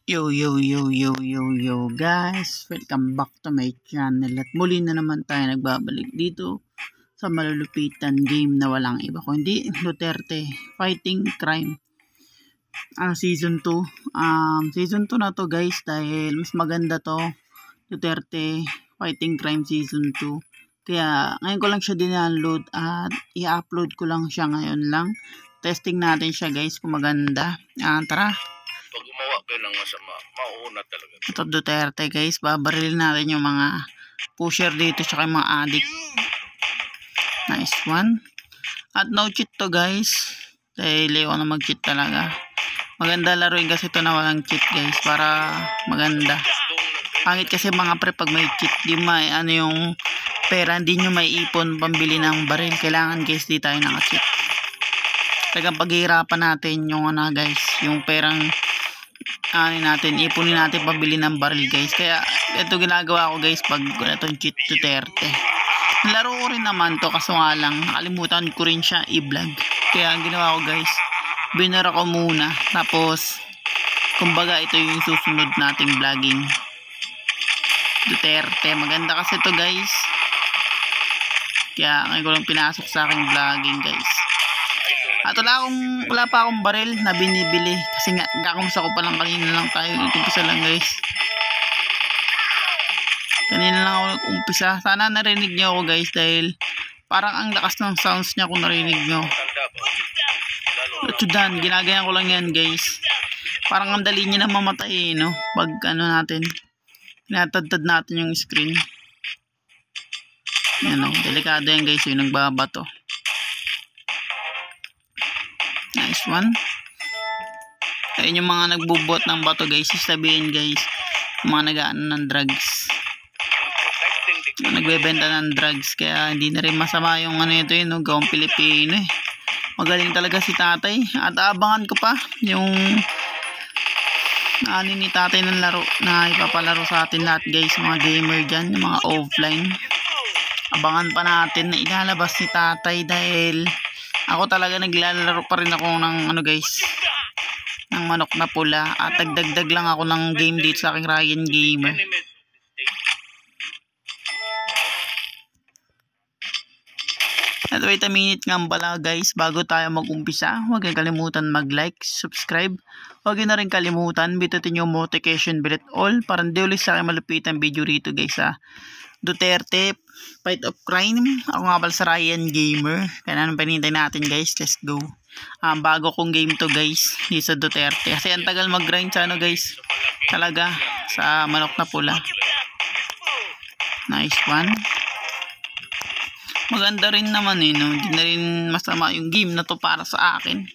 Yo guys, welcome back to my channel at muli na naman tayo nagbabalik dito sa malulupitan game na walang iba kundi Duterte Fighting Crime season 2. Season 2 na to guys dahil mas maganda to, Duterte Fighting Crime season 2. Kaya ngayon ko lang siya dinaload at i-upload ko lang siya ngayon lang. Testing natin siya guys kung maganda. Tara. Pag gumawa ka ng masama, mauuna talaga. Ito Duterte guys, babarilin natin yung mga pusher dito tsaka yung mga addict. Nice one. At no cheat to guys, dahil ayaw na mag cheat talaga. Maganda laruin kasi ito na walang cheat guys, para maganda. Pangit kasi mga pre pag may cheat, di may ano yung pera, hindi nyo may ipon pambili ng baril. Kailangan guys di tayo naka-cheat. Talagang paghihirapan natin yung ano guys, yung perang natin, ipunin natin pabili ng baril guys. Kaya ito ginagawa ko guys pag itong cheat Duterte. Laro ko rin naman to, kaso nga lang nakalimutan ko rin siya i-vlog. Kaya ang ginawa ko guys, binara ko muna, tapos kumbaga ito yung susunod nating vlogging. Duterte, maganda kasi to guys, kaya ngayon ko lang pinasok sa aking vlogging guys. At wala pa akong baril na binibili kasi nga kakumsa ko pa lang, kanina lang tayo nag-umpisa lang guys. Kanina lang ako nag-umpisa. Sana narinig nyo ako guys dahil parang ang lakas ng sounds niya kung narinig nyo. Tudan, ginagayan ko lang yan guys. Parang ang dali niya na mamatay no? Pag ano natin, pinatadtad natin yung screen. Yan o, delikado yan guys, yung nagbabato. Nice one. Ayun yung mga nagbubot ng bato guys, sabihin guys, mga nag-aano ng drugs, nagbebenta ng drugs. Kaya hindi na rin masama yung ano ito yun, no? Gawang Pilipino eh. Magaling talaga si tatay. At abangan ko pa yung ano ni tatay ng laro na ipapalaro sa atin lahat guys, mga gamer dyan, yung mga offline. Abangan pa natin na ilalabas ni tatay dahil ako talaga naglalaro pa rin ako ng ano guys, ng manok na pula. At dagdag lang ako ng game date sa aking Ryan Gamer. At wait a minute nga pala guys, bago tayo mag-umpisa, huwag kayong kalimutan mag-like, subscribe. Huwag nyo na rin kalimutan bitutin yung notification bell at all para hindi ulit sa akin malupitan video rito guys Duterte Fight of Crime. Ako nga pala sa Ryan Gamer. Kaya anong panintay natin guys, let's go. Bago kong game to guys, di sa Duterte. Kasi ang tagal mag-grind sa ano guys, talaga sa manok na pula. Nice one. Maganda rin naman eh, no? Hindi na rin masama yung game na to para sa akin.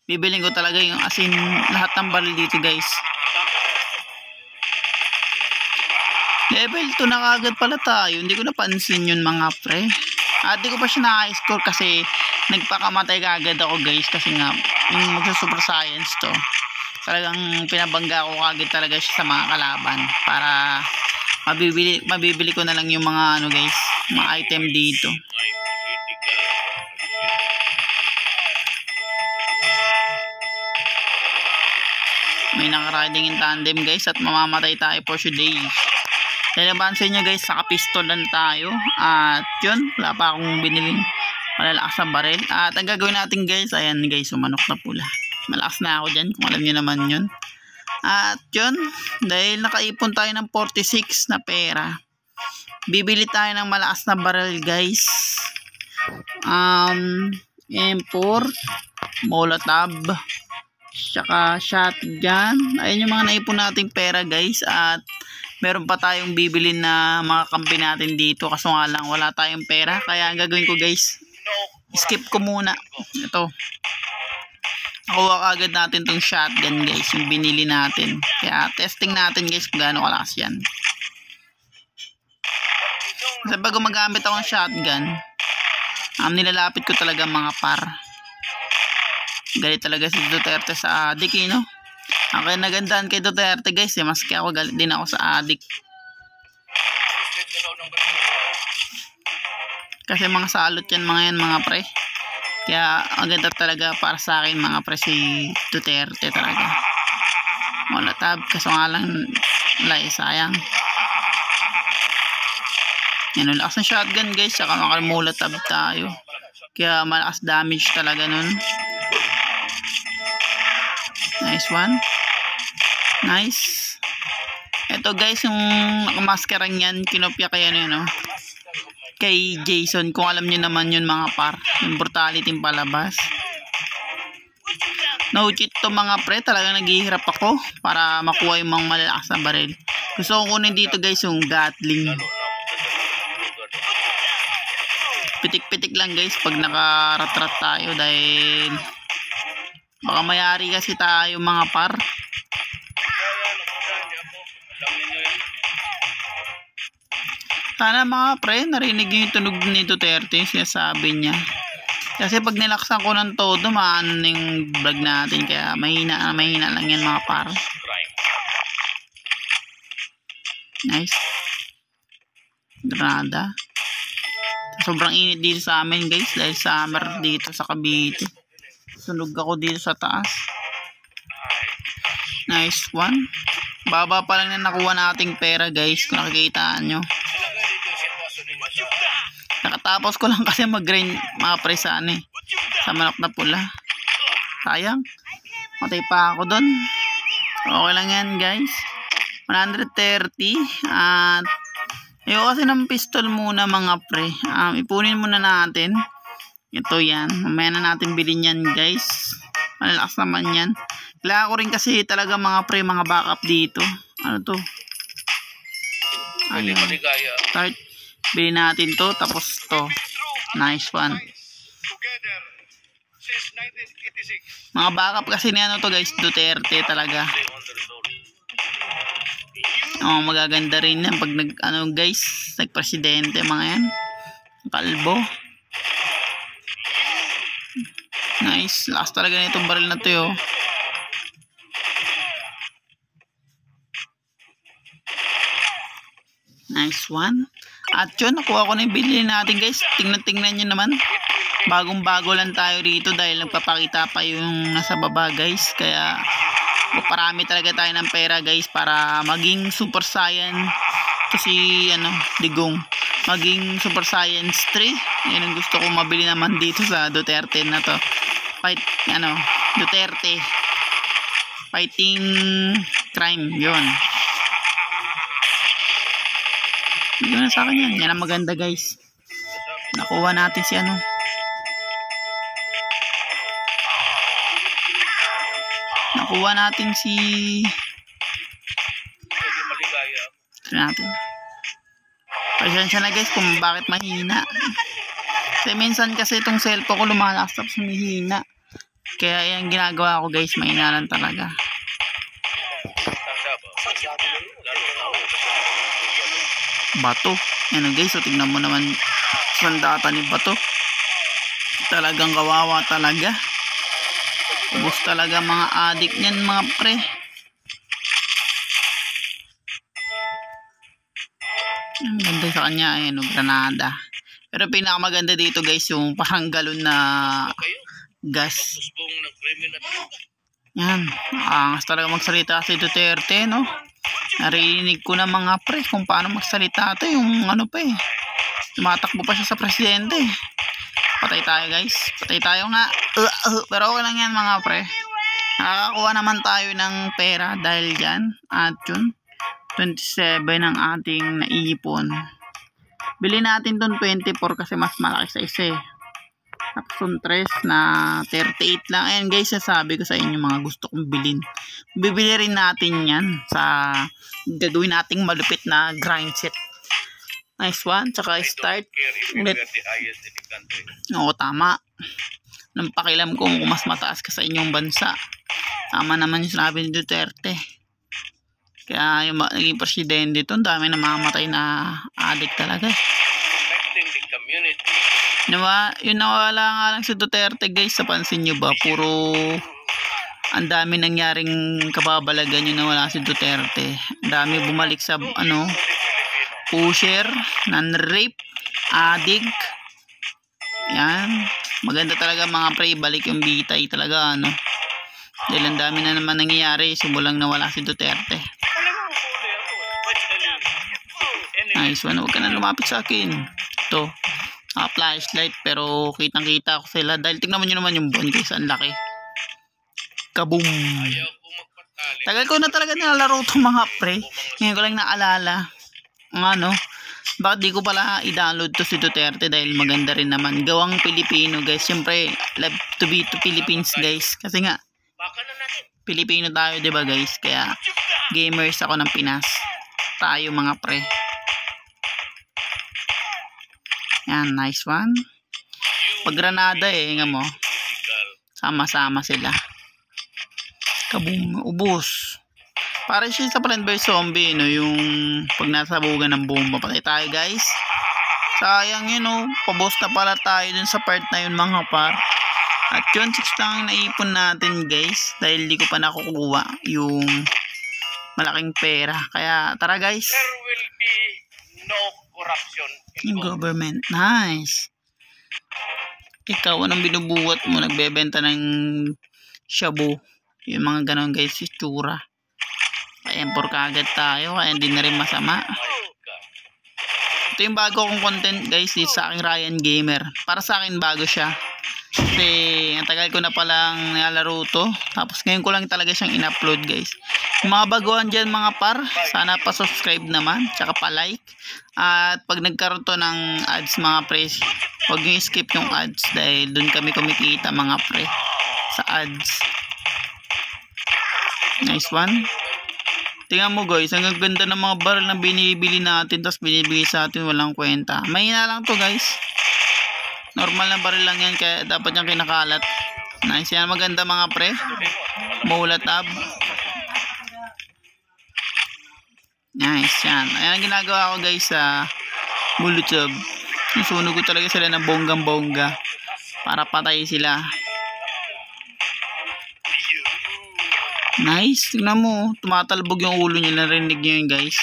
Bibiling ko talaga yung asin lahat ng baril dito guys. Level 2 na kagad pala tayo. Hindi ko napansin yun mga pre. At di ko pa siya naka-score kasi nagpakamatay kagad ako guys. Kasi nga yung magsa-super science to, talagang pinabangga ko kagad talaga siya sa mga kalaban. Para mabibili ko na lang yung mga ano guys, mga item dito. May nakariding in tandem guys at mamamatay tayo for today. Dahil nabansin nyo guys, naka-pistol lang tayo. At yun, wala pa akong biniling malalakas na baril. At ang gagawin natin guys, ayan guys, manok na pula. Malakas na ako dyan, kung alam nyo naman yun. At yun, dahil nakaipon tayo ng 46 na pera, bibili tayo ng malakas na baril guys. M4, Molotov, saka shotgun. Ayun yung mga naipon nating pera guys. At meron pa tayong bibili na mga kampi natin dito, kaso nga lang wala tayong pera. Kaya ang gagawin ko guys, skip ko muna ito. Nakuha agad natin tong shotgun guys, yung binili natin. Kaya testing natin guys kung gaano kalakas yan. Kasi pag gumagamit ako ng shotgun, nilalapit ko talaga mga par. Galit talaga si Duterte sa adik no? Ang kinagandaan kay Duterte guys maski ako galit din ako sa adik. Kasi mga salot yan mga pre. Kaya ang ganda talaga para sa akin mga pre si Duterte talaga. Wala Molotab. Kaso nga lang, sayang. Yan, lakas ng shotgun guys. Saka makamolotab tayo. Kaya malakas damage talaga nun. Nice one. Nice. Ito guys, yung nakamaskerang yan, kinopya kaya no? Kay Jason. Kung alam nyo naman yun mga par. Yung brutality palabas. No cheat to mga pre. Talagang naghihirap ako para makuha yung mga malalakas na baril. Gusto ko kunin dito guys yung Gatling. Pitik-pitik lang guys pag nakaratrat tayo dahil baka mayari kasi tayo mga par. Sana mga pre narinig yung tunog ni Duterte, sinasabi niya. Kasi pag nilaksan ko ng todo maano yung vlog natin, kaya mahina lang yan mga par. Nice. Granada. Sobrang init dito sa amin guys dahil summer dito sa Cavite. Sunog ako dito sa taas. Nice one. Baba pa lang na nakuha nating pera guys, kung nakikita nyo. Nakatapos ko lang kasi mag-grind mga pre sa sa manok na pula. Sayang. Matay pa ako doon. Okay lang yan guys. 130 at ayoko kasi ng pistol muna mga pre. Ipunin muna natin. Ito yan. Mamaya na natin bilhin yan guys. Malalakas naman yan. Kailangan ko rin kasi talaga mga pre, mga backup dito. Ano to? Ayun. Start. Bilhin natin to. Tapos to. Nice one. Mga backup kasi ni ano to guys. Duterte talaga. Magaganda rin yan pag guys, nagpresidente mga yan. Kalbo. Nice. Lakas talaga nitong baril na to yo. Nice one. At yun, nakuha ko na yung bilhin natin guys. Tingnan nyo naman. Bagong bago lang tayo rito dahil nagpapakita pa yung nasa baba guys. Kaya parami talaga tayo ng pera guys para maging Super Saiyan to si Digong, maging Super Science 3. Yan ang gusto ko mabili naman dito sa Duterte na to. Duterte fighting crime, yun na sa akin yan ang maganda guys. Nakuha natin si nakuha natin si pasensya na guys kung bakit mahina, kasi minsan kasi itong cellphone ko lumalakas tapos mahina, kaya yan ginagawa ko guys, mahina lang talaga. Bato guys, so tignan mo naman sandata ni Bato, talagang kawawa talaga. Ubus talaga mga adik niyan mga pre. Ang ganda sa kanya Granada. Pero pinakamaganda dito guys yung parang galon na gas. Yan, angas talaga magsalita si Duterte no. Narinig ko na mga pre kung paano magsalita ito, yung tumatakbo pa siya sa presidente. Patay tayo guys, patay tayo nga. Pero okay lang yan mga pre. Nakakakuha naman tayo ng pera dahil dyan. At yun, 27 ang ating naipon. Bili natin dun 24 kasi mas malaki sa isa Tapos yung 3 na 38 lang. Ayan guys, sabi ko sa inyo mga gusto kong bilhin. Bibili rin natin yan sa gagawin nating malupit na grind set. Nice one. Tsaka start ulit. Oo, tama. Nang pakialam ko kung mas mataas ka sa inyong bansa. Tama naman yung sinabi ni Duterte. Kaya yung naging presidente ito, ang dami na mamamatay na addict talaga. Yung nawala nga lang si Duterte guys, napansin nyo ba? Puro ang dami nangyaring kababalagan yung nawala si Duterte. Ang dami bumalik sa pusher, non-rape, addict. Yan. Maganda talaga mga pre, balik yung bitay talaga Dahil ang dami na naman nangyayari simulang nawala si Duterte. Nice one. Huwag ka na lumapit sa akin. Ito. Flashlight pero kitang kita ko sila. Dahil tignan mo nyo naman yung buwan guys. Ang laki. Kaboom. Tagal ko na talaga nilalaro itong mga pre. Ngayon ko lang naalala. Ano. Bakit di ko pala i-download to si Duterte dahil maganda rin naman. Gawang Pilipino guys. Siyempre love to be to Philippines guys. Kasi nga Pilipino tayo diba guys. Kaya gamers ako ng Pinas. Tayo mga pre. Yan, nice one. Pag granada nga mo. Sama-sama sila. Kaboom, ubos. Parang siya sa Plant vs Zombie, no? Yung pag nasabugan ng bomba. Patay tayo, guys. Sayang yun, no? Pabos na pala tayo dun sa part na yun, mga par. At yun, 6 lang naipon natin, guys. Dahil di ko pa nakukuha yung malaking pera. Kaya, tara, guys. There will be no corruption Yung government. Nice. Ikaw, anong binubuhat mo? Nagbebenta ng shabu. Yung mga ganon guys, itsura. Pa-import kaagad tayo. Kaya hindi na rin masama. Ito yung bago kong content guys. Dito sa aking Ryan Gamer. Para sa akin bago siya. Kasi ang tagal ko na palang nilalaro to. Tapos ngayon ko lang talaga siyang in-upload guys. Yung mga baguhan dyan mga par, sana pa subscribe naman. Tsaka pa like. At pag nagkaroon to ng ads mga pre, huwag nyo skip yung ads. Dahil dun kami kumikita mga pre. Sa ads. Nice one. Tingnan mo guys, ang ganda ng mga barrel na binibili natin. Tapos binibigay sa atin walang kwenta. Mahina lang to guys. Normal na baril lang yan, kaya dapat yung kinakalat. Nice yan, maganda mga pre. Mula tab. Nice yan. Ayan ang ginagawa ko guys sa Molotov. Susunog ko talaga sila ng bonggang bongga para patay sila. Nice, tignan mo. Tumatalbog yung ulo niya, narinig nyo yun guys.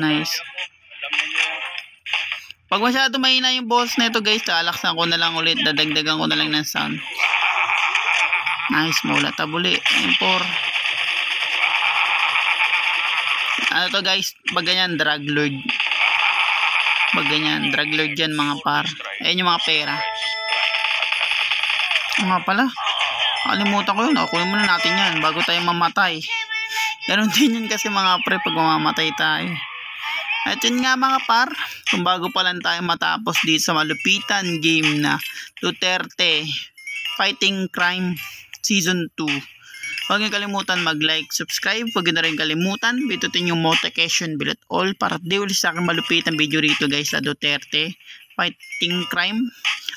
Nice. Pag masyado mahina yung boss na ito guys, lalaksan ko na lang ulit, dadagdagan ko na lang ng sound. Nice, mula tabuli. Impor. Ano to guys, pag ganyan, drug lord. Pag ganyan, drug lord yan mga par. Ayan yung mga pera. Nga pala, kalimutan ko yun. Kunin muna natin yan bago tayo mamatay. Ganon din yun kasi mga pre pag mamamatay tayo. At yun nga mga par, kung bago pa lang tayo matapos dito sa malupitan game na Duterte Fighting Crime Season 2. Huwag nyo kalimutan mag-like, subscribe. Huwag nyo na rin kalimutan pindutin yung notification bell at all para di ulit sa akin malupitan video rito guys sa Duterte Fighting Crime.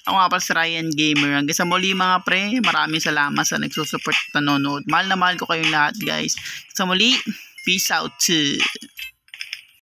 Ako nga pala si Ryan Gamer. Hanggang sa muli mga pre, maraming salamat sa nagsusupport at nanonood. Mahal na mahal ko kayong lahat guys. Sa muli, peace out.